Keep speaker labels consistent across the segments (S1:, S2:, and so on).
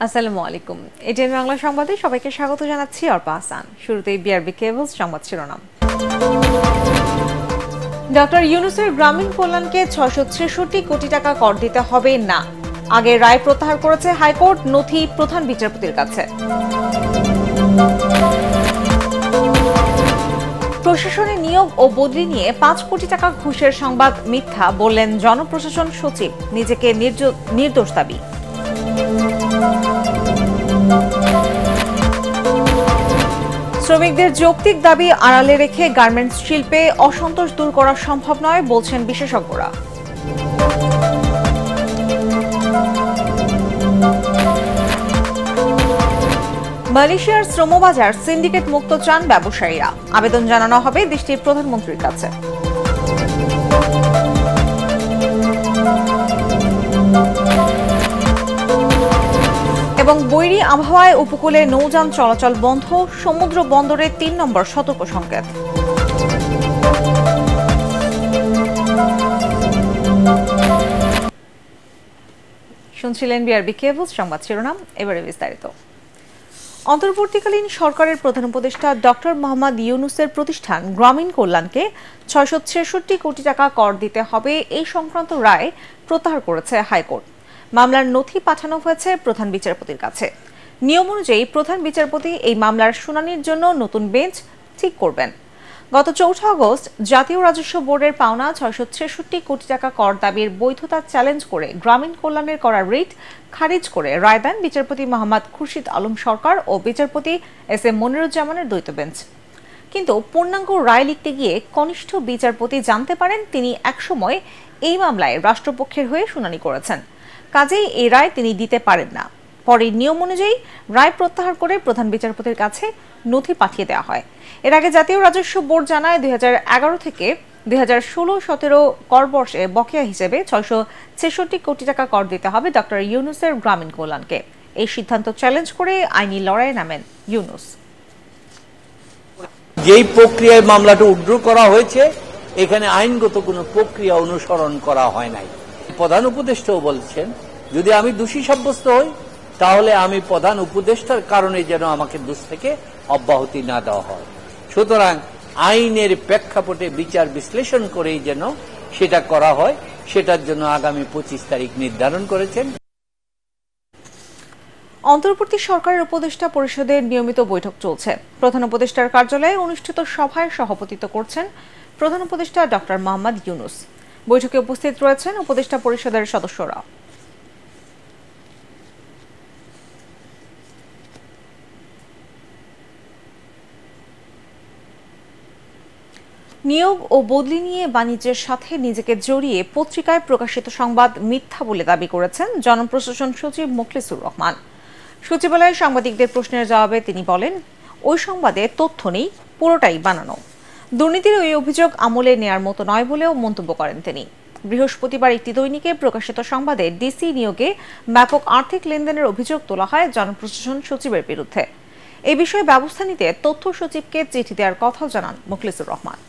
S1: আসসালামু আলাইকুম। এটিএন বাংলা সংবাদে সবাইকে স্বাগত জানাচ্ছি অর্পা হাসান। শুরুতেই বিআরবি কেবলস সংবাদ শিরোনাম। ডক্টর ইউনূসের গ্রামীণ কল্যাণকে ৬৬৬ কোটি টাকা কর দিতে হবে না। আগে রায় প্রত্যাহার করেছে হাইকোর্ট, নথি প্রধান বিচারপতির কাছে। প্রশাসনে নিয়োগ ও বদলি নিয়ে ৫ কোটি টাকা ঘুষের সংবাদ মিথ্যা বললেন জনপ্রশাসন সচিব, নিজেকে নির্দোষ দাবি। শ্রমিকদের যৌক্তিক দাবি আড়ালে রেখে গার্মেন্টস শিল্পে অসন্তোষ দূর করা সম্ভব নয় বলছেন বিশেষজ্ঞরা। মালয়েশিয়ার শ্রমবাজার সিন্ডিকেট মুক্ত চান ব্যবসায়ীরা, আবেদন জানানো হবে দেশটির প্রধানমন্ত্রীর কাছে। এবং বৈরী আবহাওয়ায় উপকূলে নৌযান চলাচল বন্ধ, সমুদ্র বন্দরে ৩ নম্বর সতর্ক সংকেত। শুনছিলেন বিআরবি কেবলস সংবাদ শিরোনাম, এবারে বিস্তারিত। অন্তর্বর্তীকালীন সরকারের প্রধান উপদেষ্টা ডক্টর মোহাম্মদ ইউনূসের প্রতিষ্ঠান গ্রামীণ কল্যাণকে ৬৬৬ কোটি টাকা কর দিতে হবে এই সংক্রান্ত রায় প্রত্যাহার করেছে হাইকোর্ট। মামলার নথি পাঠানো হয়েছে প্রধান বিচারপতির কাছে। নিয়ম অনুযায়ী প্রধান বিচারপতি এই মামলার শুনানির জন্য নতুন বেঞ্চ ঠিক করবেন। গত ৪ আগস্ট জাতীয় রাজস্ব বোর্ডের পাওনা ৬৬৬ কোটি টাকা কর দাবির বৈধতা চ্যালেঞ্জ করে গ্রামীণ কল্যাণের করা রিট খারিজ করে রায় দেন বিচারপতি মোহাম্মদ খুরশিদ আলম সরকার ও বিচারপতি এস এম মনিরুজ্জামানের দ্বৈত বেঞ্চ। কিন্তু পূর্ণাঙ্গ রায় লিখতে গিয়ে কনিষ্ঠ বিচারপতি জানতে পারেন তিনি একসময় এই মামলায় রাষ্ট্রপক্ষের হয়ে শুনানি করেছেন, কাজেই এই রায় তিনি দিতে পারেন না। পরে নিয়ম অনুযায়ী রায় প্রত্যাহার করে প্রধান বিচারপতির কাছে নথি পাঠিয়ে দেওয়া হয়। এর আগে জাতীয় রাজস্ব বোর্ড জানায় ২০১১ থেকে ২০১৬-১৭ কর বর্ষে বকেয়া হিসেবে ৬৬৬ কোটি টাকা কর দিতে হবে ডক্টর ইউনূসের গ্রামীণ কল্যাণকে। এই সিদ্ধান্ত চ্যালেঞ্জ করে আইনি লড়াইয়ে নামেন ইউনূস।
S2: যেই প্রক্রিয়ায় মামলাটা উইথড্র করা হয়েছে, এখানে আইনগত কোনো প্রক্রিয়া অনুসরণ করা হয় নাই। প্রধান উপদেষ্টাও বলছেন যদি আমি দোষী সাব্যস্ত হই তাহলে আমি প্রধান উপদেষ্টার কারণে যেন আমাকে দোষ থেকে অব্যাহতি না দেওয়া হয়। সুতরাং আইনের প্রেক্ষাপটে বিচার বিশ্লেষণ করেই যেন সেটা করা হয়, সেটার জন্য আগামী ২৫ তারিখ নির্ধারণ করেছেন।
S1: অন্তর্বর্তী সরকারের উপদেষ্টা পরিষদের নিয়মিত বৈঠক চলছে। প্রধান উপদেষ্টার কার্যালয়ে অনুষ্ঠিত সভায় সভাপতিত্ব করছেন প্রধান উপদেষ্টা ডক্টর মোহাম্মদ ইউনূস। বৈঠকে উপস্থিত রয়েছেন উপদেষ্টা পরিষদের সদস্যরা। নিয়োগ ও বদলি নিয়ে বাণিজ্যের সাথে নিজেকে জড়িয়ে পত্রিকায় প্রকাশিত সংবাদ মিথ্যা বলে দাবি করেছেন জনপ্রশাসন সচিব মোখলেছুর রহমান। সচিবালয়ে সাংবাদিকদের প্রশ্নের জবাবে তিনি বলেন, ওই সংবাদে তথ্য নেই, পুরোটাই বানানো। দুর্নীতির ওই অভিযোগ আমলে নেয়ার মতো নয় বলেও মন্তব্য করেন তিনি। বৃহস্পতিবার একটি দৈনিকে প্রকাশিত সংবাদে ডিসি নিয়োগে ব্যাপক আর্থিক লেনদেনের অভিযোগ তোলা হয় জনপ্রশাসন সচিবের বিরুদ্ধে। এই বিষয়ে ব্যবস্থা নিতে তথ্য সচিবকে চিঠি দেওয়ার কথাও জানান মোখলেছুর রহমান।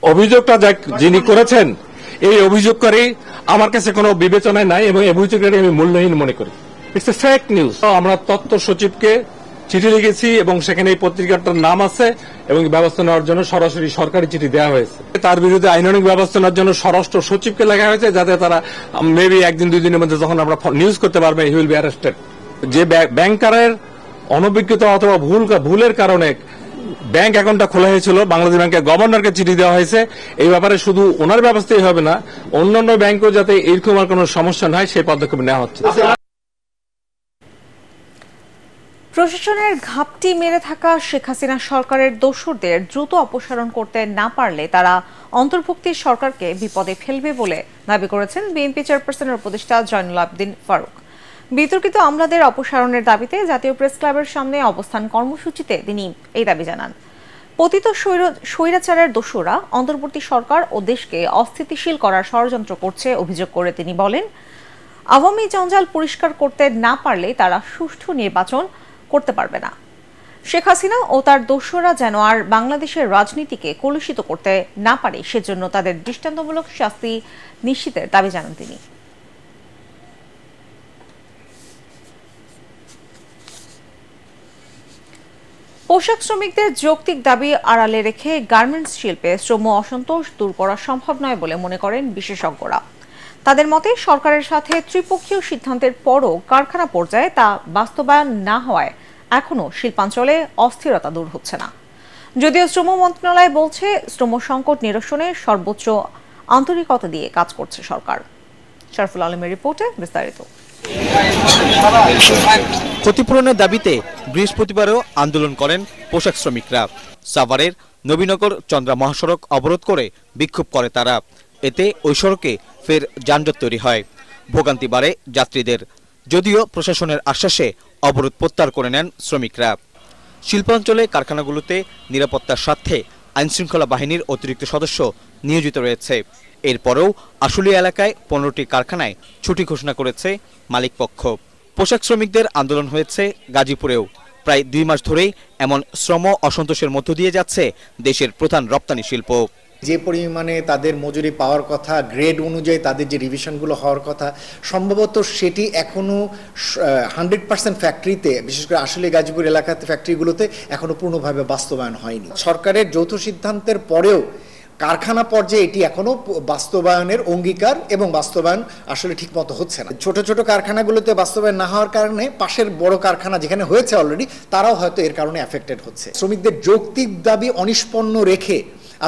S3: অভিযোগটা যিনি করেছেন এই অভিযোগকারী আমার কাছে কোনো বিবেচনায় নাই এবং অভিযোগকারী আমি মূল্যহীন মনে করি। It's a fake news. আমরা তথ্য সচিবকে চিঠি লিখেছি এবং সেখানে এই পত্রিকাটার নাম আছে এবং ব্যবস্থা নেওয়ার জন্য সরাসরি সরকারি চিঠি দেওয়া হয়েছে। তার বিরুদ্ধে আইনানুগ ব্যবস্থা নেওয়ার জন্য স্বরাষ্ট্র সচিবকে লেখা হয়েছে, যাতে তারা মেবি ১-২ দিনের মধ্যে যখন আমরা নিউজ করতে পারবে হি উইল বি অ্যারেস্টেড। যে ব্যাংকারের অনভিজ্ঞতা অথবা ভুলের কারণে ব্যাংক অ্যাকাউন্টটা খোলা হয়েছিল, বাংলাদেশ ব্যাংকের গভর্নরকে চিঠি দেওয়া হয়েছে। এই ব্যাপারে শুধু ওনার ব্যবস্থাই হবে না, অন্যান্য ব্যাংকও যাতে এরকম আর কোনো সমস্যা না হয় সেই পদক্ষেপ নেওয়া হচ্ছে।
S1: প্রশাসনের ঘাপটি মেরে থাকা শেখ হাসিনা সরকারের দোসরদের দ্রুত অপসারণ করতে না পারলে তারা অন্তর্ভুক্তির সরকারকে বিপদে ফেলবে বলে দাবি করেছেন বিএনপি চেয়ারপারসনের উপদেষ্টা জয়নুল আবেদিন ফারুক। বিতর্কিত আমলাদের অপসারণের দাবিতে জাতীয় প্রেস ক্লাবের সামনে অবস্থান কর্মসূচিতে তিনি এই দাবি জানান। পতিত স্বৈরাচারের দোসররা অন্তর্বর্তী সরকার ও দেশকে অস্থিতিশীল করার ষড়যন্ত্র করছে অভিযোগ করে তিনি বলেন, আওয়ামী জঞ্জাল পরিষ্কার করতে না পারলে তারা সুষ্ঠু নির্বাচন করতে পারবে না। শেখ হাসিনা ও তার দোসররা যেন আর বাংলাদেশের রাজনীতিকে কলুষিত করতে না পারে, সেজন্য তাদের দৃষ্টান্তমূলক শাস্তি নিশ্চিতের দাবি জানান তিনি। পোশাক শ্রমিকদের যৌক্তিক দাবি আড়ালে রেখে গার্মেন্টস শিল্পে শ্রম অসন্তোষ দূর করা সম্ভব নয় বলে মনে করেন বিশেষজ্ঞরা। তাদের মতে সরকারের সাথে ত্রিপক্ষীয় সিদ্ধান্তের পরও কারখানা পর্যায়ে তা বাস্তবায়ন না হওয়ায় এখনো শিল্পাঞ্চলে অস্থিরতা দূর হচ্ছে না। যদিও শ্রম মন্ত্রণালয় বলছে শ্রম সংকট নিরসনে সর্বোচ্চ আন্তরিকতা দিয়ে কাজ করছে সরকার। শরফুল আলমের রিপোর্টে বিস্তারিত।
S4: ক্ষতিপূরণের দাবিতে বৃহস্পতিবারও আন্দোলন করেন পোশাক শ্রমিকরা। সাভারের নবীনগর চন্দ্রা মহাসড়ক অবরোধ করে বিক্ষোভ করে তারা। এতে ওই সড়কে ফের যানজট তৈরি হয়, ভোগান্তি বাড়ে যাত্রীদের। যদিও প্রশাসনের আশ্বাসে অবরোধ প্রত্যাহার করে নেন শ্রমিকরা। শিল্পাঞ্চলে কারখানাগুলোতে নিরাপত্তার স্বার্থে আইনশৃঙ্খলা বাহিনীর অতিরিক্ত সদস্য নিয়োজিত রয়েছে। এরপরেও আশুলিয়া এলাকায় 15টি কারখানায় ছুটি ঘোষণা করেছে মালিকপক্ষ। পোশাক শ্রমিকদের আন্দোলন হয়েছে গাজীপুরেও। প্রায় 2 মাস ধরেই এমন শ্রম অসন্তোষের মধ্য দিয়ে যাচ্ছে দেশের প্রধান রপ্তানি শিল্প।
S5: যে পরিমাণে তাদের মজুরি পাওয়ার কথা, গ্রেড অনুযায়ী তাদের যে রিভিশনগুলো হওয়ার কথা, সম্ভবত সেটি এখনও 100% ফ্যাক্টরিতে, বিশেষ করে আসলে গাজীপুর এলাকাতে ফ্যাক্টরিগুলোতে এখনও পূর্ণভাবে বাস্তবায়ন হয়নি। সরকারের যৌথ সিদ্ধান্তের পরেও কারখানা পর্যায়ে এটি এখনো বাস্তবায়নের অঙ্গীকার এবং বাস্তবায়ন আসলে ঠিকমতো হচ্ছে না। ছোট ছোট কারখানাগুলোতে বাস্তবায়ন না হওয়ার কারণে পাশের বড় কারখানা যেখানে হয়েছে অলরেডি, তারাও হয়তো এর কারণে অ্যাফেক্টেড হচ্ছে। শ্রমিকদের যৌক্তিক দাবি অনিষ্পন্ন রেখে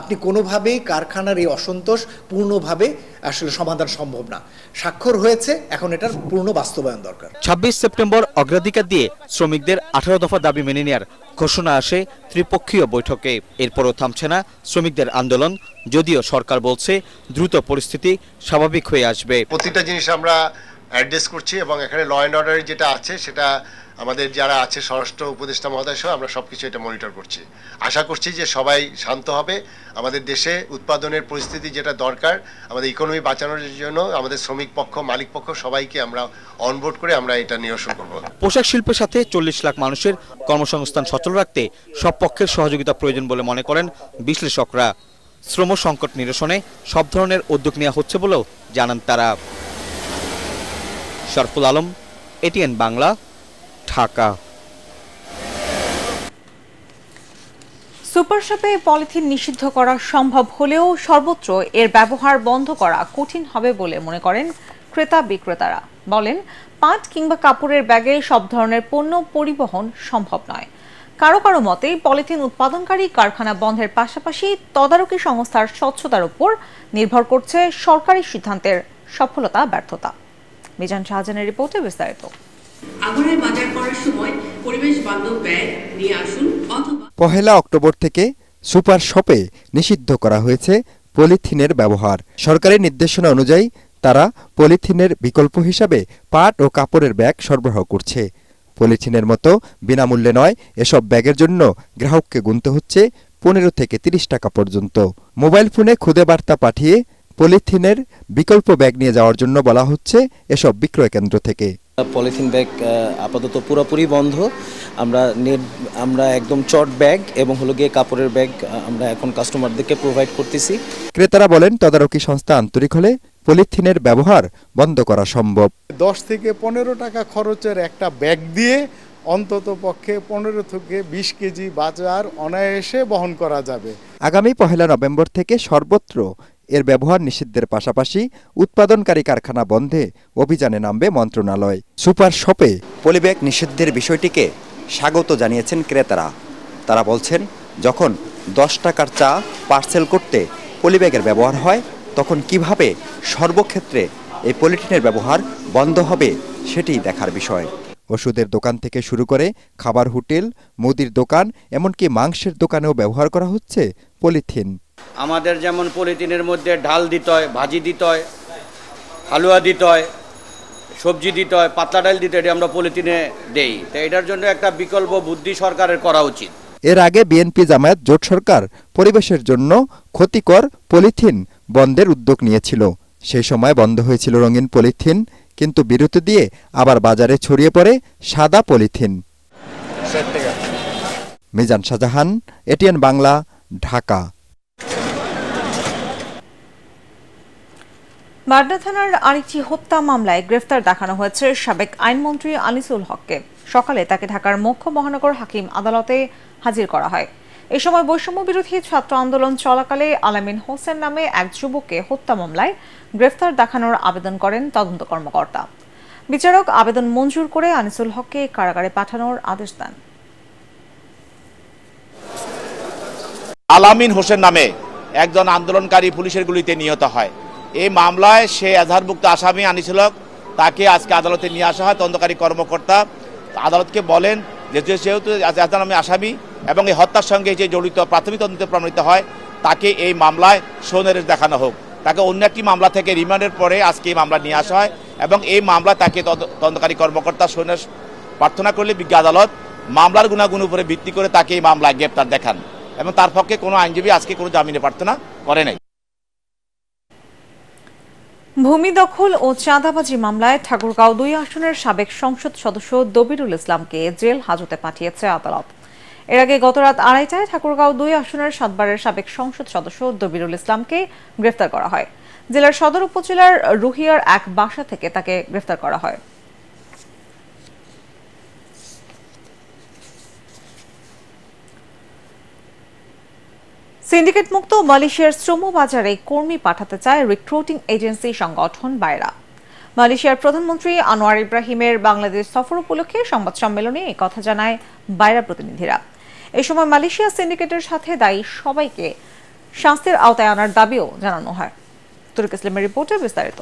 S5: আপনি কোনোভাবেই কারখানার এই অসন্তোষ পূর্ণভাবে আসলে সমাধান সম্ভব না। স্বাক্ষর হয়েছে, এখন এটার পূর্ণ বাস্তবায়ন দরকার।
S4: 26 সেপ্টেম্বর অগ্রাধিকার দিয়ে শ্রমিকদের 18 দফা দাবি মেনে নেওয়ার ঘোষণা আসে ত্রিপক্ষীয় বৈঠকে। এরপরও থামছে না শ্রমিকদের আন্দোলন, যদিও সরকার বলছে দ্রুত পরিস্থিতি স্বাভাবিক হয়ে আসবে।
S6: প্রতিটা জিনিস আমরা অ্যাড্রেস করছি এবং এখানে ল অ্যান্ড অর্ডার যেটা আছে সেটা আমাদের যারা আছে স্বরাষ্ট্র উপদেষ্টা মহোদয় সহ আমরা সবকিছু এটা মনিটর করছি। আশা করছি যে সবাই শান্ত হবে। আমাদের দেশে উৎপাদনের পরিস্থিতি যেটা দরকার, আমাদের ইকোনমি বাঁচানোর জন্য আমাদের শ্রমিক পক্ষ, মালিক পক্ষ সবাইকে আমরা অনবোর্ড করে আমরা এটা নিরসন করব।
S4: পোশাক শিল্পের সাথে 40 লাখ মানুষের কর্মসংস্থান সচল রাখতে সব পক্ষের সহযোগিতা প্রয়োজন বলে মনে করেন বিশ্লেষকরা। শ্রম সংকট নিরসনে সব ধরনের উদ্যোগ নেওয়া হচ্ছে বলেও জানান তারা। শরফুল আলম, এটিএন বাংলা, ঢাকা।
S1: সুপার শপে পলিথিন নিষিদ্ধ করা সম্ভব হলেও সর্বত্র এর ব্যবহার বন্ধ করা কঠিন হবে বলে মনে করেন ক্রেতা বিক্রেতারা। বলেন, পাট কিংবা কাপড়ের ব্যাগে সব ধরনের পণ্য পরিবহন সম্ভব নয়। কারো কারো মতে পলিথিন উৎপাদনকারী কারখানা বন্ধের পাশাপাশি তদারকি সংস্থার স্বচ্ছতার উপর নির্ভর করছে সরকারি সিদ্ধান্তের সফলতা ব্যর্থতা। মিজান শাহজাহানের রিপোর্টে বিস্তারিত।
S7: আগুনের বাজার করার সময় পরিবেশ বান্ধব ব্যাগ নিয়ে আসুন অথবা
S8: 1 অক্টোবর থেকে সুপার শপে নিষিদ্ধ করা হয়েছে পলিথিনের ব্যবহার। সরকারি নির্দেশনা অনুযায়ী তারা পলিথিনের বিকল্প হিসাবে পাট ও কাপড়ের ব্যাগ সরবরাহ করছে। পলিথিনের মতো বিনামূল্যে নয়, এসব ব্যাগের জন্য গ্রাহককে গুনতে হচ্ছে 15 থেকে 30 টাকা পর্যন্ত। মোবাইল ফোনে খুদে বার্তা পাঠিয়ে পলিথিনের বিকল্প ব্যাগ নিয়ে যাওয়ার জন্য বলা হচ্ছে এসব বিক্রয় কেন্দ্র থেকে।
S9: পলিথিন ব্যাগ আপাতত পুরোপুরি বন্ধ। আমরা একদম চট ব্যাগ এবং হলো গিয়ে কাপড়ের ব্যাগ আমরা এখন কাস্টমারদেরকে প্রোভাইড করতেছি।
S8: ক্রেতারা বলেন, তদারকি সংস্থা আন্তরিক হলে পলিথিনের ব্যবহার বন্ধ করা সম্ভব।
S10: 10 থেকে 15 টাকা খরচের একটা ব্যাগ দিয়ে অন্তত পক্ষে 15 থেকে 20 কেজি বাজার অনায়াসে বহন করা যাবে।
S8: আগামী 1 নভেম্বর থেকে সর্বত্র এর ব্যবহার নিষিদ্ধের পাশাপাশি উৎপাদনকারী কারখানা বন্ধে অভিযানে নামবে মন্ত্রণালয়। সুপার শপে পলিব্যাগ নিষিদ্ধের বিষয়টিকে স্বাগত জানিয়েছেন ক্রেতারা। তারা বলছেন, যখন 10 টাকার চা পার্সেল করতে পলিব্যাগের ব্যবহার হয়, তখন কিভাবে সর্বক্ষেত্রে এই পলিথিনের ব্যবহার বন্ধ হবে সেটি দেখার বিষয়। ওষুধের দোকান থেকে শুরু করে খাবার হোটেল, মুদির দোকান, এমনকি মাংসের দোকানেও ব্যবহার করা হচ্ছে পলিথিন।
S11: আমাদের যেমন পলিথিনের মধ্যে ডাল দিতে হয়, ভাজি দিতে হয়, হালুয়া দিতে হয়, সবজি দিতে হয়, পাতলা ডাল দিতে হয়, এটা আমরা পলিথিনে দেই। তো এটার জন্য একটা বিকল্প বুদ্ধি সরকারের করা উচিত।
S8: এর আগে বিএনপি জামায়াত জোট সরকার পরিবেশের জন্য ক্ষতিকর পলিথিন বন্ধের উদ্যোগ নিয়েছিল। সেই সময় বন্ধ হয়েছিল রঙিন পলিথিন, কিন্তু বিরতি দিয়ে আবার বাজারে ছড়িয়ে পড়ে সাদা পলিথিন। মিজান শাহজাহান, এটিএন বাংলা, ঢাকা।
S1: মাড্ডা থানার আরেকটি হত্যা মামলায় গ্রেফতার দেখানো হয়েছে সাবেক আইনমন্ত্রী আনিসুল হককে। সকালে তাকে ঢাকার মুখ্য মহানগর হাকিম আদালতে হাজির করা হয়। এ সময় বৈষম্য বিরোধী ছাত্র আন্দোলন চলাকালে আলামিন হোসেন নামে এক যুবককে হত্যা মামলায় গ্রেফতার দেখানোর আবেদন করেন তদন্ত কর্মকর্তা। বিচারক আবেদন মঞ্জুর করে আনিসুল হককে কারাগারে পাঠানোর আদেশ দেন।
S12: আলামিন হোসেন নামে একজন আন্দোলনকারী পুলিশের গুলিতে নিহত হয়। এই মামলায় সে এজাহারভুক্ত আসামি আনিসুল হক, তাকে আজকে আদালতে নিয়ে আসা হয়। তদন্তকারী কর্মকর্তা আদালতকে বলেন যে যেহেতু নামে আসামি এবং এই হত্যার সঙ্গে যে জড়িত প্রাথমিক তদন্তে প্রমাণিত হয়, তাকে এই মামলায় সনির্দেশ দেখানো হোক। তাকে অন্য একটি মামলা থেকে রিমান্ডের পরে আজকে এই মামলা নিয়ে আসা হয় এবং এই মামলা তাকে তদন্তকারী কর্মকর্তা সনির্দেশ প্রার্থনা করলে বিজ্ঞ আদালত মামলার গুণাগুণ উপরে ভিত্তি করে তাকে এই মামলায় গ্রেপ্তার দেখান এবং তার পক্ষে কোনো আইনজীবী আজকে কোনো জামিনে প্রার্থনা করে নাই।
S1: ভূমি দখল ও চাঁদাবাজি মামলায় ঠাকুরগাঁও 2 আসনের সাবেক সংসদ সদস্য দবিরুল ইসলামকে জেল হাজতে পাঠিয়েছে আদালত। এর আগে গত রাত 2:30টায় ঠাকুরগাঁও 2 আসনের 7 বারের সাবেক সংসদ সদস্য দবিরুল ইসলামকে গ্রেফতার করা হয়। জেলার সদর উপজেলার রুহিয়ার এক বাসা থেকে তাকে গ্রেফতার করা হয়। সিন্ডিকেট মুক্ত মালয়েশিয়ার শ্রম বাজারে কর্মী পাঠাতে চায় রিক্রুটিং এজেন্সি সংগঠন বাইরা। মালয়েশিয়ার প্রধানমন্ত্রী আনোয়ার ইব্রাহিমের বাংলাদেশ সফর উপলক্ষে সংবাদ সম্মেলনে এই কথা জানায় বাইরা প্রতিনিধিরা। এই সময় মালয়েশিয়া সিন্ডিকেটের সাথে দায়ী সবাইকে শাস্তির আওতায় আনার দাবিও জানানো হয়। তুরুক ইসলামের রিপোর্টে বিস্তারিত।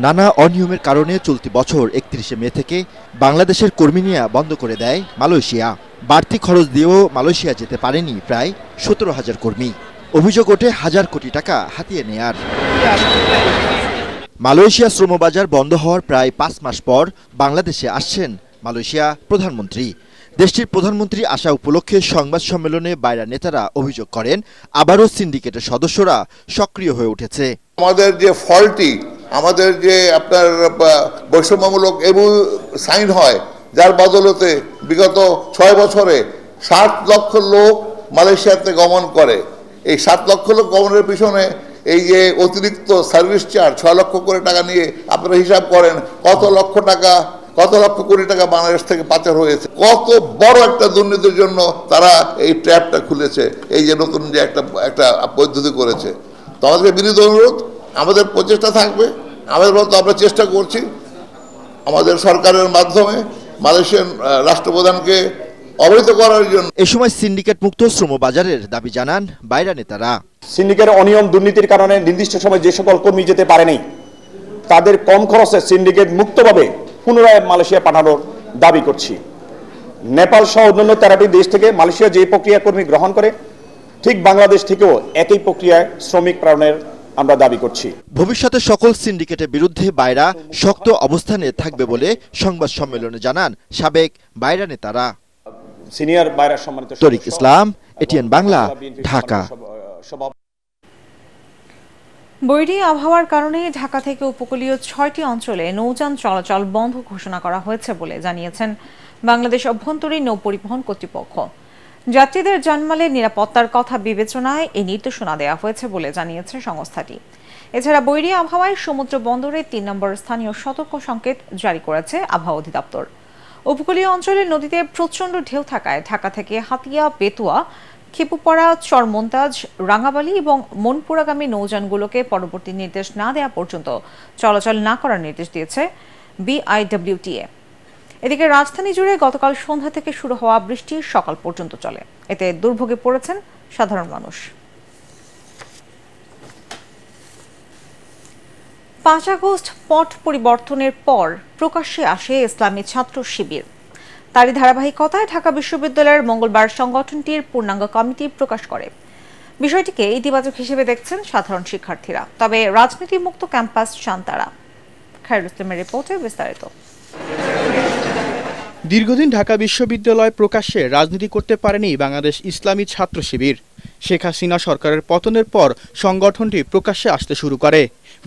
S13: নানা অনিয়মের কারণে চলতি বছর 31শে মে থেকে বাংলাদেশের কর্মী নেওয়া বন্ধ করে দেয় মালয়েশিয়া। বাড়তি খরচ দিয়েও মালয়েশিয়া যেতে পারেনি প্রায় 17,000 কর্মী। অভিযোগ ওঠে হাজার কোটি টাকা হাতিয়ে নেয়ার। মালয়েশিয়া শ্রমবাজার বন্ধ হওয়ার প্রায় 5 মাস পর বাংলাদেশে আসছেন মালয়েশিয়া প্রধানমন্ত্রী। দেশটির প্রধানমন্ত্রী আসা উপলক্ষে সংবাদ সম্মেলনে বাইরা নেতারা অভিযোগ করেন আবারও সিন্ডিকেটের সদস্যরা সক্রিয় হয়ে উঠেছে।
S14: আমাদের যে ফলটি, আমাদের যে আপনার বৈষম্যমূলক এমও সাইন হয়, যার বদলতে বিগত 6 বছরে 7 লক্ষ লোক মালয়েশিয়াতে গমন করে। এই 7 লক্ষ লোক গমনের পিছনে এই যে অতিরিক্ত সার্ভিস চার্জ 6 লক্ষ করে টাকা নিয়ে আপনারা হিসাব করেন কত লক্ষ কোটি টাকা বাংলাদেশ থেকে পাচার হয়েছে। কত বড় একটা দুর্নীতির জন্য তারা এই ট্র্যাপটা খুলেছে, এই যে নতুন যে একটা পদ্ধতি করেছে। তো আমাদের বিনীত অনুরোধ, আমাদের প্রচেষ্টা থাকবে, আমাদের মতো আমরা চেষ্টা করছি আমাদের সরকারের মাধ্যমে মালয়েশিয়ান রাষ্ট্রপ্রধানকে অবহিত করার জন্য।
S13: এই সময় সিন্ডিকেট মুক্ত শ্রমবাজারের দাবি জানান বাইরা নেতারা।
S15: সিন্ডিকেটের অনিয়ম দুর্নীতির কারণে নির্দিষ্ট সময় যে সকল কর্মী যেতে পারেনি, তাদের কম খরচে সিন্ডিকেট মুক্তভাবে পুনরায় মালয়েশিয়া পাঠানোর দাবি করছি। নেপাল সহ অন্যান্য 13টি দেশ থেকে মালয়েশিয়া যে প্রক্রিয়া কর্মী গ্রহণ করে, ঠিক বাংলাদেশ থেকেও একই প্রক্রিয়ায় শ্রমিক প্রেরণের আমরা দাবি করছি।
S13: ভবিষ্যতে সকল সিন্ডিকেটের বিরুদ্ধে বাইরা শক্ত অবস্থানে থাকবে বলে সংবাদ সম্মেলনে জানান সাবেক বাইরা নেতারা।
S15: সিনিয়র বাইরা সম্মানিত
S13: তরিক ইসলাম, এটিএন বাংলা, ঢাকা।
S1: বৈরী আবহাওয়ার কারণে ঢাকা থেকে উপকূলীয় 6টি অঞ্চলে নৌযান চলাচল বন্ধ ঘোষণা করা হয়েছে বলে জানিয়েছেন বাংলাদেশ অভ্যন্তরীণ নৌ পরিবহন কর্তৃপক্ষ। যাত্রীদের জানমালের নিরাপত্তার কথা বিবেচনায় এই নির্দেশনা দেওয়া হয়েছে বলে জানিয়েছে সংস্থাটি। এছাড়া বৈরী আবহাওয়ায় সমুদ্র বন্দরে 3 নম্বর স্থানীয় সতর্ক সংকেত জারি করেছে আবহাওয়া অধিদপ্তর। উপকূলীয় অঞ্চলের নদীতে প্রচণ্ড ঢেউ থাকায় ঢাকা থেকে হাতিয়া, বেতুয়া, খেপুপাড়া, চরমন্তাজ, রাঙ্গাবালি এবং মনপুরাগামী নৌযানগুলোকে পরবর্তী নির্দেশ না দেওয়া পর্যন্ত চলাচল না করার নির্দেশ দিয়েছে BIWTA। এদিকে রাজধানী জুড়ে গতকাল সন্ধ্যা থেকে শুরু হওয়া বৃষ্টি সকাল পর্যন্ত চলে। এতে দুর্ভোগে পড়েছেন সাধারণ মানুষ। 5 আগস্ট পট পরিবর্তনের পর প্রকাশ্যে আসে ইসলামী ছাত্র শিবির। তারই ধারাবাহিকতায় ঢাকা বিশ্ববিদ্যালয়ের মঙ্গলবার সংগঠনটির পূর্ণাঙ্গ কমিটি প্রকাশ করে। বিষয়টিকে ইতিবাচক হিসেবে দেখছেন সাধারণ শিক্ষার্থীরা, তবে রাজনীতি মুক্ত ক্যাম্পাস চান তারা। খায়রুল ইসলামের রিপোর্টে বিস্তারিত।
S16: দীর্ঘদিন ঢাকা বিশ্ববিদ্যালয় প্রকাশ্যে রাজনীতি করতে পারেনি বাংলাদেশ ইসলামী ছাত্র শিবির। শেখ হাসিনা সরকারের পতনের পর সংগঠনটি প্রকাশ্যে আসতে শুরু করে,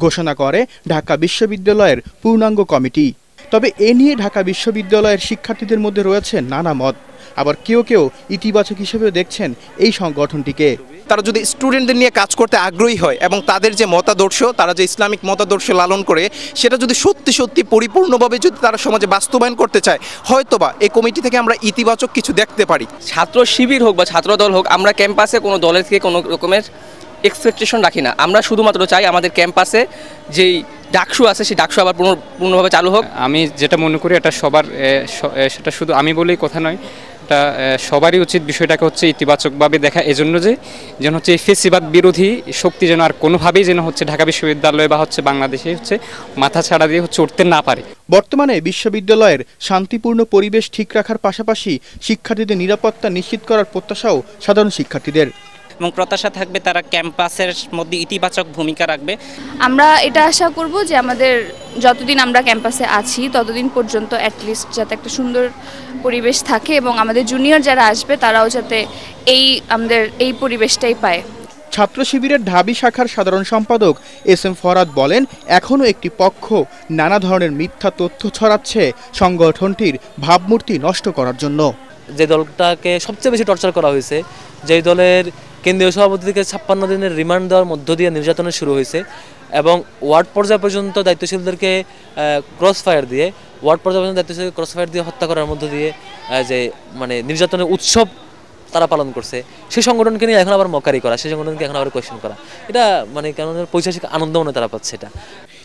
S16: ঘোষণা করে ঢাকা বিশ্ববিদ্যালয়ের পূর্ণাঙ্গ কমিটি। তবে এ নিয়ে ঢাকা বিশ্ববিদ্যালয়ের শিক্ষার্থীদের মধ্যে রয়েছে নানা মত। আবার কেউ কেউ ইতিবাচক হিসেবেও দেখছেন এই সংগঠনটিকে।
S17: তারা যদি স্টুডেন্টদের নিয়ে কাজ করতে আগ্রহী হয় এবং তাদের যে মতাদর্শ, তারা যে ইসলামিক মতাদর্শ লালন করে, সেটা যদি সত্যি সত্যি পরিপূর্ণভাবে যদি তারা সমাজে বাস্তবায়ন করতে চায়, হয়তোবা এই কমিটি থেকে আমরা ইতিবাচক কিছু দেখতে পারি।
S18: ছাত্র শিবির হোক বা ছাত্র দল হোক, আমরা ক্যাম্পাসে কোনো দলের থেকে কোনো রকমের এক্সপেকটেশন রাখি না। আমরা শুধুমাত্র চাই আমাদের ক্যাম্পাসে যেই ডাকসু আছে সেই ডাকসু আবার পূর্ণভাবে চালু হোক।
S19: আমি যেটা মনে করি এটা সবার, সেটা শুধু আমি বলেই কথা নয়, এটা সবারই উচিত বিষয়টাকে হচ্ছে ইতিবাচকভাবে দেখা, এজন্য যেন হচ্ছে এই ফেসিবাদ বিরোধী শক্তি যেন আর কোনোভাবেই যেন হচ্ছে ঢাকা বিশ্ববিদ্যালয় বা হচ্ছে বাংলাদেশে হচ্ছে মাথা ছাড়া দিয়ে হচ্ছে উঠতে না পারে।
S16: বর্তমানে বিশ্ববিদ্যালয়ের শান্তিপূর্ণ পরিবেশ ঠিক রাখার পাশাপাশি শিক্ষার্থীদের নিরাপত্তা নিশ্চিত করার প্রত্যাশাও সাধারণ শিক্ষার্থীদের,
S20: এবং প্রত্যাশা থাকবে তারা ক্যাম্পাসের মধ্যে ইতিবাচক ভূমিকা রাখবে।
S21: আমরা এটা আশা করব যে আমাদের যতদিন আমরা ক্যাম্পাসে আছি ততদিন পর্যন্ত অ্যাটলিস্ট যাতে একটা সুন্দর পরিবেশ থাকে এবং আমাদের জুনিয়র যারা আসবে তারাও যাতে আমাদের এই পরিবেশটাই পায়।
S16: ছাত্র শিবিরের ঢাবি শাখার সাধারণ সম্পাদক SM ফরাদ বলেন, এখনও একটি পক্ষ নানা ধরনের মিথ্যা তথ্য ছড়াচ্ছে সংগঠনটির ভাবমূর্তি নষ্ট করার জন্য।
S22: যে দলটাকে সবচেয়ে বেশি টর্চার করা হয়েছে, যেই দলের কেন্দ্রীয় সভাপতি থেকে 56 দিনের রিমান্ড দেওয়ার মধ্য দিয়ে নির্যাতনের শুরু হয়েছে এবং ওয়ার্ড পর্যায় পর্যন্ত দায়িত্বশীলদেরকে ক্রস ফায়ার দিয়ে হত্যা করার মধ্য দিয়ে যে মানে নির্যাতনের উৎসব তারা পালন করছে, সেই সংগঠনকে নিয়ে এখন আবার মকারি করা, সেই সংগঠনকে এখন আবার কোয়েশ্চেন করা, এটা মানে কেন পৈশাচিক আনন্দ মনে তারা পাচ্ছে। এটা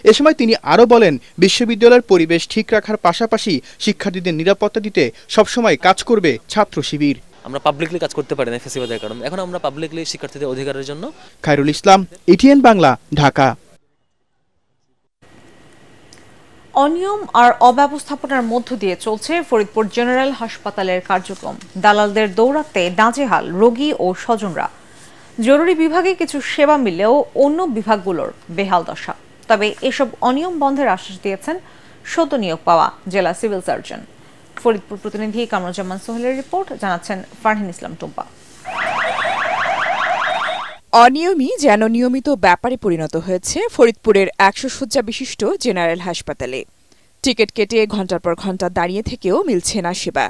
S16: এ সময় তিনি আরও বলেন, বিশ্ববিদ্যালয়ের পরিবেশ ঠিক রাখার পাশাপাশি শিক্ষার্থীদের নিরাপত্তা দিতে সবসময় কাজ করবে ছাত্র শিবির।
S22: আমরা পাবলিকলি কাজ করতে পারি না ফেসিবাদের কারণে, এখন আমরা পাবলিকলি শিক্ষার্থীদের অধিকারের জন্য।
S16: খায়রুল ইসলাম, ATN বাংলা, ঢাকা।
S1: অনিয়ম আর অব্যবস্থাপনার মধ্য দিয়ে চলছে ফরিদপুর জেনারেল হাসপাতালের কার্যক্রম। দালালদের দৌরাত্মে নাজেহাল রোগী ও স্বজনরা। জরুরি বিভাগে কিছু সেবা মিললেও অন্য বিভাগগুলোর বেহাল দশা। তবে এসব অনিয়ম বন্ধের আশ্বাস দিয়েছেন সদ্য নিয়োগ পাওয়া জেলা সিভিল সার্জন। ফরিদপুর প্রতিনিধি কামরুজ্জামান সোহেলের রিপোর্ট, জানাচ্ছেন ফারহিন ইসলাম টুম্পা।
S23: অনিয়মই যেন নিয়মিত ব্যাপারে পরিণত হয়েছে ফরিদপুরের 100 শয্যা বিশিষ্ট জেনারেল হাসপাতালে। টিকিট কেটে ঘণ্টার পর ঘণ্টা দাঁড়িয়ে থেকেও মিলছে না সেবা।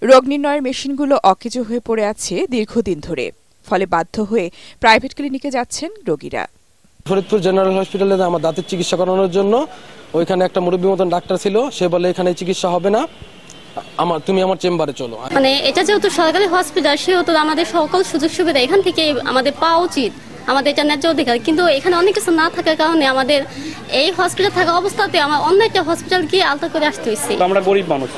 S23: রোগ নির্ণয়ের মেশিনগুলো অকেজো হয়ে পড়ে আছে দীর্ঘদিন ধরে, ফলে বাধ্য হয়ে প্রাইভেট ক্লিনিকে যাচ্ছেন রোগীরা।
S24: ফরিদপুর জেনারেল হসপিটালে আমার দাঁতের চিকিৎসা করানোর জন্য ওইখানে একটা মুরব্বী মতন ডাক্তার ছিল, সে বলে এখানে চিকিৎসা হবে না, তুমি আমার চেম্বারে চলো।
S25: মানে এটা যেহেতু সরকারি হসপিটাল, সেহেতু আমাদের সকল সুযোগ সুবিধা এখান থেকে আমাদের পাওয়া উচিত, আমাদের এটা ন্যায্য অধিকার। কিন্তু এখানে অনেক কিছু না থাকার কারণে আমাদের এই হসপিটাল থাকা অবস্থাতে আমার অন্য একটা হসপিটাল গিয়ে আলতা করে আসতে হয়েছে।
S26: আমরা গরিব মানুষ,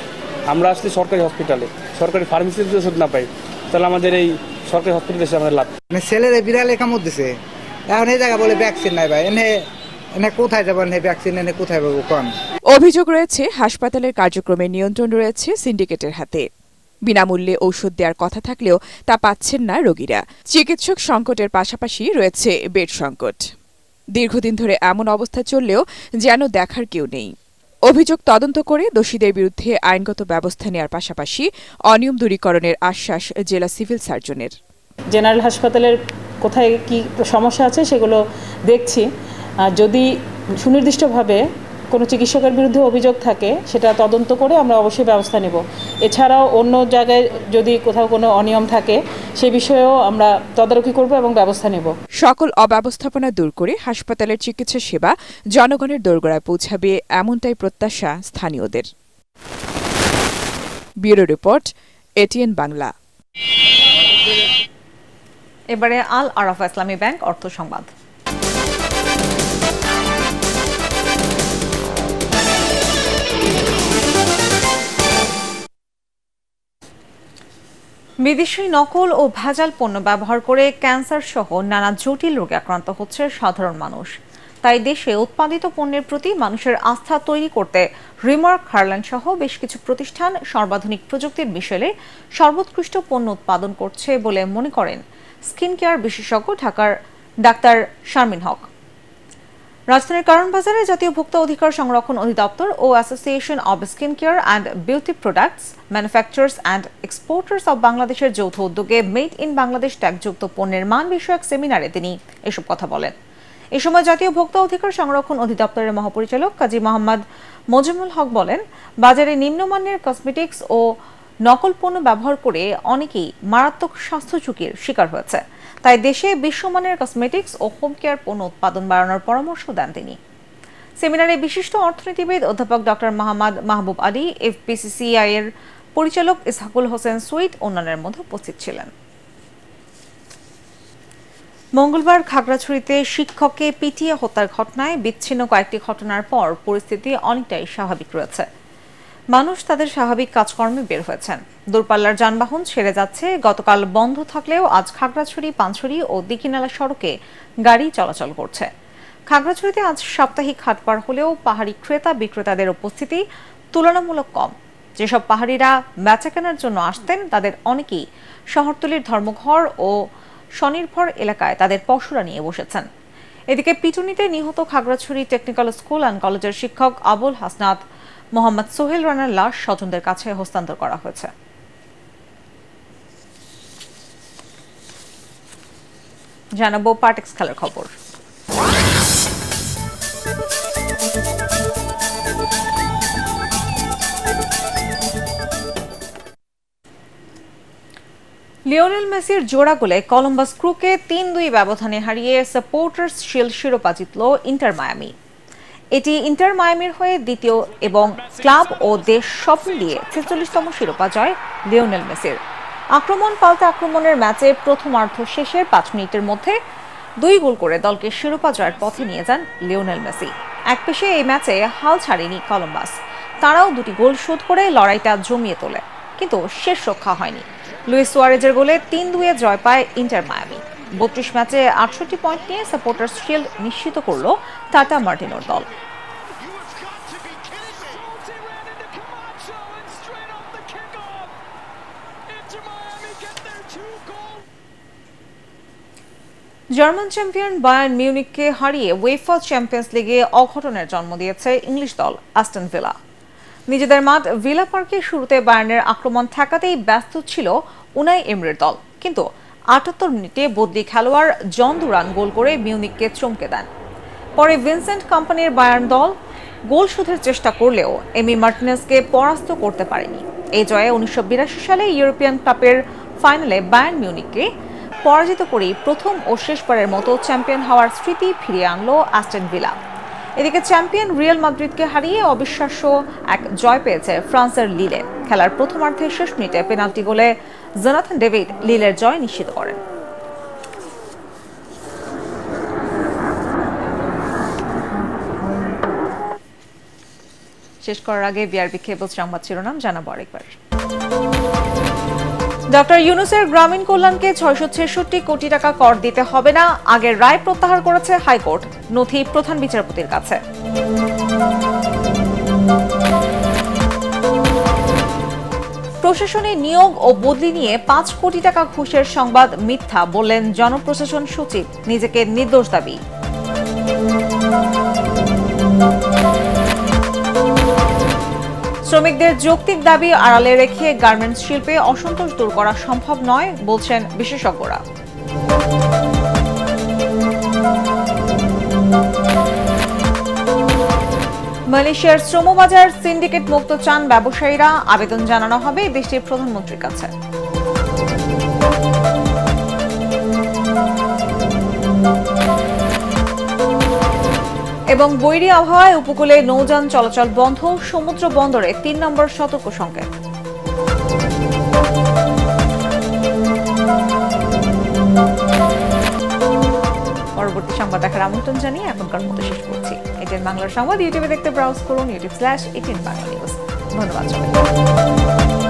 S26: আমরা আসছি সরকারি হসপিটালে, সরকারি ফার্মেসিতে ওষুধ না পাই, তাহলে আমাদের এই সরকারি হসপিটালে এসে আমাদের লাভ।
S27: ছেলেরা বিড়ালে কামড় দিছে, এখন এই জায়গা বলে ভ্যাকসিন নাই ভাই, এনে কোথায় যাবেন ভ্যাকসিন, এনে কোথায় পাবো কোন?
S23: অভিযোগ রয়েছে হাসপাতালের কার্যক্রমের নিয়ন্ত্রণ রয়েছে সিন্ডিকেটের হাতে। বিনামূল্যে ঔষধ দেওয়ার কথা থাকলেও তা পাচ্ছেন না রোগীরা। চিকিৎসক সংকটের পাশাপাশি রয়েছে বেড সংকট। দীর্ঘদিন ধরে এমন অবস্থা চললেও যেন দেখার কেউ নেই। অভিযোগ তদন্ত করে দোষীদের বিরুদ্ধে আইনগত ব্যবস্থা নেওয়ার পাশাপাশি অনিয়ম দূরীকরণের আশ্বাস জেলা সিভিল সার্জনের।
S28: জেনারেল হাসপাতালের কোথায় কি সমস্যা আছে সেগুলো দেখছি। যদি সুনির্দিষ্টভাবে কোনো চিকিৎসকের বিরুদ্ধে অভিযোগ থাকে সেটা তদন্ত করে আমরা অবশ্যই ব্যবস্থা নেব। এছাড়াও অন্য জায়গায় যদি কোথাও কোনো অনিয়ম থাকে সে বিষয়েও আমরা তদারকি করব এবং ব্যবস্থা নেব।
S23: সকল অব্যবস্থাপনা দূর করে হাসপাতালের চিকিৎসা সেবা জনগণের দোরগোড়ায় পৌঁছাবে, এমনটাই প্রত্যাশা স্থানীয়দের। Bureau report, ATN Bangla.
S1: এবারে আল আরাফা ইসলামী ব্যাংক অর্থ সংবাদ। বিদেশি নকল ও ভেজাল পণ্য ব্যবহার করে ক্যান্সার সহ নানা জটিল রোগে আক্রান্ত হচ্ছে সাধারণ মানুষ। তাই দেশে উৎপাদিত পণ্যের প্রতি মানুষের আস্থা তৈরি করতে রিমার্ক হারল্যান্ড সহ বেশ কিছু প্রতিষ্ঠান সর্বাধুনিক প্রযুক্তির মিশেলে সর্বোৎকৃষ্ট পণ্য উৎপাদন করছে বলে মনে করেন স্কিন কেয়ার বিশেষজ্ঞ ঢাকার ডাক্তার শারমিন হক। রাজধানীর কারণ বাজারে জাতীয় ভোক্তা অধিকার সংরক্ষণ অধিদপ্তর ও association of skin care and beauty products manufacturers and exporters of বাংলাদেশের যৌথ উদ্যোগে মেড ইন বাংলাদেশ ট্যাগযুক্ত পণ্যের মান বিষয়ক সেমিনারে তিনি এসব কথা বলেন। এ সময় জাতীয় ভোক্তা অধিকার সংরক্ষণ অধিদপ্তরের মহাপরিচালক কাজী মোহাম্মদ মজিমুল হক বলেন, বাজারে নিম্নমানের কসমেটিক্স ও নকল পণ্য ব্যবহার করে অনেকেই মারাত্মক স্বাস্থ্য ঝুঁকির শিকার হয়েছে। তাই দেশে বিশ্বমানের কসমেটিক্স ও হোম কেয়ার পণ্য উৎপাদন বাড়ানোর পরামর্শ দেন তিনি। সেমিনারে বিশিষ্ট অর্থনীতিবিদ অধ্যাপক ডক্টর মোহাম্মদ মাহবুব আলী, এফবিসিসিআই এর পরিচালক ইসহাকুল হোসেন সুইট অন্যান্যের মধ্যে উপস্থিত ছিলেন। মঙ্গলবার খাগড়াছড়িতে শিক্ষককে পিটিয়ে হত্যার ঘটনায় বিচ্ছিন্ন কয়েকটি ঘটনার পর পরিস্থিতি অনেকটাই স্বাভাবিক রয়েছে। মানুষ তাদের স্বাভাবিক কাজকর্মে বের হয়েছেন। দূরপাল্লার যানবাহন ছেড়ে যাচ্ছে। গতকাল বন্ধ থাকলেও আজ খাগড়াছড়ি, পানছড়ি ও দীঘিনালা সড়কে গাড়ি চলাচল করছে। খাগড়াছড়িতে আজ সাপ্তাহিক হাট পার হলেও পাহাড়ি ক্রেতা বিক্রেতাদের উপস্থিতি তুলনামূলক কম। যেসব পাহাড়িরা বেচা কেনার জন্য আসতেন তাদের অনেকেই শহরতলির ধর্মঘর ও স্বনির্ভর এলাকায় তাদের পশুরা নিয়ে বসেছেন। এদিকে পিটুনিতে নিহত খাগড়াছড়ি টেকনিক্যাল স্কুল অ্যান্ড কলেজের শিক্ষক আবুল হাসনাত মোহাম্মদ সোহেল রানার লাশ স্বজনদের কাছে হস্তান্তর করা হয়েছে। জানাবো পার্টেক্স খেলার খবর। লিওনেল মেসির জোড়া গোলে কলম্বাস ক্রুকে ৩-২ ব্যবধানে হারিয়ে সাপোর্টার্স শিল্ড শিরোপা জিতল ইন্টার মায়ামি। এটি ইন্টার মায়ামির হয়ে দ্বিতীয় এবং ক্লাব ও দেশ সব মিলিয়ে ৪৬তম শিরোপা জয় লিওনেল মেসির। আক্রমণ পাল্টা আক্রমণের ম্যাচে প্রথমার্ধ শেষের ৫ মিনিটের মধ্যে ২ গোল করে দলকে শিরোপা জয়ের পথে নিয়ে যান লিওনেল মেসি। এক পেশে এই ম্যাচে হাল ছাড়েনি কলম্বাস। তারাও ২টি গোল শোধ করে লড়াইটা জমিয়ে তোলে, কিন্তু শেষ রক্ষা হয়নি। লুইস সুয়ারেজের গোলে ৩-২ জয় পায় ইন্টার মায়ামি। ৩২ ম্যাচে ৬৮ পয়েন্ট নিয়ে সাপোর্টার্স শিল্ড নিশ্চিত করল টাটা মার্টিনোর দল। জার্মান চ্যাম্পিয়ন বায়ার্ন মিউনিখকে হারিয়ে উয়েফা চ্যাম্পিয়ন্স লিগে অঘটনের জন্ম দিয়েছে ইংলিশ দল অ্যাস্টন ভিলা। নিজেদের মাঠ ভিলা পার্কে শুরুতে বায়ার্নের আক্রমণ ঠেকাতেই ব্যস্ত ছিল উনাই এমরির দল, কিন্তু ৭৮ মিনিটে বদলি খেলোয়াড় জন দুরান গোল করে মিউনিখকে চমকে দেন। পরে ভিনসেন্ট কোম্পানির বায়ার্ন দল গোল শোধের চেষ্টা করলেও এমি মার্টিনেজকে পরাস্ত করতে পারেনি। এই জয়ে ১৯৮২ সালে ইউরোপিয়ান কাপের ফাইনালে বায়ার্ন মিউনিখকে পরাজিত করেই প্রথম ও শেষবারের মতো চ্যাম্পিয়ন হওয়ার স্মৃতি ফিরিয়ে আনলো অ্যাস্টন ভিলা। এদিকে চ্যাম্পিয়ন রিয়াল মাদ্রিদকে হারিয়ে অবিশ্বাস্য এক জয় পেয়েছে ফ্রান্সের লিলে। খেলার প্রথমার্ধের শেষ মিনিটে পেনাল্টি গোলে জোনাথন ডেভিড লিলের জয় নিশ্চিত করেন। শেষ করার আগে বিআরবি কেবল সংবাদ শিরোনাম জানাবো আরেকবার। ডক্টর ইউনূসের গ্রামীণ কল্যাণকে ৬৬৬ কোটি টাকা কর দিতে হবে না, আগের রায় প্রত্যাহার করেছে হাইকোর্ট। নথি প্রধান বিচারপতির কাছে। প্রশাসনে নিয়োগ ও বদলি নিয়ে ৫ কোটি টাকা ঘুষের সংবাদ মিথ্যা বললেন জনপ্রশাসন সচিব, নিজেকে নির্দোষ দাবি। শ্রমিকদের যৌক্তিক দাবি আড়ালে রেখে গার্মেন্টস শিল্পে অসন্তোষ দূর করা সম্ভব নয় বলছেন বিশেষজ্ঞরা। মালয়েশিয়ার শ্রমবাজার সিন্ডিকেট মুক্ত চান ব্যবসায়ীরা, আবেদন জানানো হবে দেশটির প্রধানমন্ত্রীর কাছে। এবং বৈরী আবহাওয়ায় উপকূলে নৌযান চলাচল বন্ধ, সমুদ্র বন্দরে ৩ নম্বর সতর্ক সংকেত। পরবর্তী সংবাদ দেখার আমন্ত্রণ জানিয়ে এখনকার মতো শেষ করছি। এটিএন বাংলার সংবাদ ইউটিউবে দেখতে ব্রাউজ করুন youtube/ATN Bangla News। ধন্যবাদ সবাইকে।